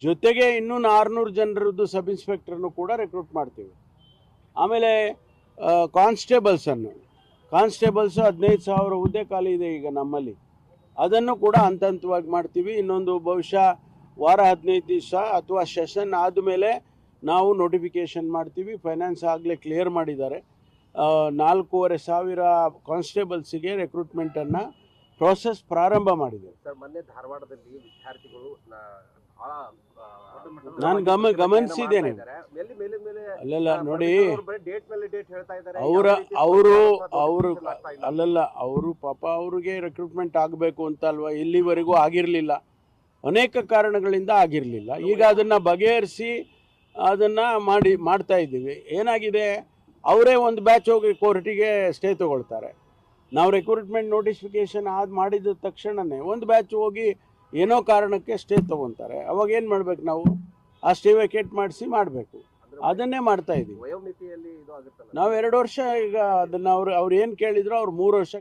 ಜೊತೆಗೆ ಇನ್ನೂ 600 ಜನರದ್ದು ಸಬ್ ಇನ್ಸ್ಪೆಕ್ಟರ್ನು ಕೂಡ ರೆಕ್ರೂಟ್ ಮಾಡ್ತೀವಿ. ಆಮೇಲೆ ಕಾನ್ಸ್ಟೇಬಲ್ಸನ್ನು 15,000 ಹುದ್ದೆ ಖಾಲಿ ಇದೆ ಈಗ ನಮ್ಮಲ್ಲಿ. ಅದನ್ನು ಕೂಡ ಹಂತ ಹಂತವಾಗಿ ಮಾಡ್ತೀವಿ. ಇನ್ನೊಂದು ಬಹುಶಃ ವಾರ 15 ದಿವಸ ಅಥವಾ ಸೆಷನ್ ಆದಮೇಲೆ ನಾವು ನೋಟಿಫಿಕೇಷನ್ ಮಾಡ್ತೀವಿ. ಫೈನಾನ್ಸ್ ಆಗಲೇ ಕ್ಲಿಯರ್ ಮಾಡಿದ್ದಾರೆ. 4,500 ಕಾನ್ಸ್ಟೇಬಲ್ಸಿಗೆ ರಿಕ್ರೂಟ್ಮೆಂಟನ್ನು ಪ್ರೋಸೆಸ್ ಪ್ರಾರಂಭ ಮಾಡಿದೆ. ಸರ್, ಮೊನ್ನೆ ಧಾರವಾಡದಲ್ಲಿ ವಿದ್ಯಾರ್ಥಿಗಳು ನಾನು ಗಮನಿಸಿದ್ದೇನೆ. ಅಲ್ಲಲ್ಲ ನೋಡಿ, ಅವರು ಪಾಪ ಅವ್ರಿಗೆ ರಿಕ್ರೂಟ್ಮೆಂಟ್ ಆಗಬೇಕು ಅಂತ ಅಲ್ವಾ, ಇಲ್ಲಿವರೆಗೂ ಆಗಿರಲಿಲ್ಲ, ಅನೇಕ ಕಾರಣಗಳಿಂದ ಆಗಿರಲಿಲ್ಲ. ಈಗ ಅದನ್ನು ಬಗೆಹರಿಸಿ ಅದನ್ನು ಮಾಡ್ತಾ ಇದ್ದೀವಿ. ಏನಾಗಿದೆ, ಅವರೇ ಒಂದು ಬ್ಯಾಚ್ ಹೋಗಿ ಕೋರ್ಟಿಗೆ ಸ್ಟೇ ತೊಗೊಳ್ತಾರೆ. ನಾವು ರಿಕ್ರೂಟ್ಮೆಂಟ್ ನೋಟಿಫಿಕೇಷನ್ ಮಾಡಿದ ತಕ್ಷಣವೇ ಒಂದು ಬ್ಯಾಚ್ ಹೋಗಿ ಏನೋ ಕಾರಣಕ್ಕೆ ಸ್ಟೇ ತೊಗೊತಾರೆ. ಅವಾಗ ಏನು ಮಾಡಬೇಕು, ನಾವು ಆ ಸ್ಟೇ ವೇಕೇಟ್ ಮಾಡಿಸಿ ಮಾಡಬೇಕು. ಅದನ್ನೇ ಮಾಡ್ತಾ ಇದ್ದೀವಿ ನಾವು 2 ವರ್ಷ. ಈಗ ಅದನ್ನು ಅವ್ರು ಏನು ಕೇಳಿದ್ರು, ಅವ್ರು 3 ವರ್ಷ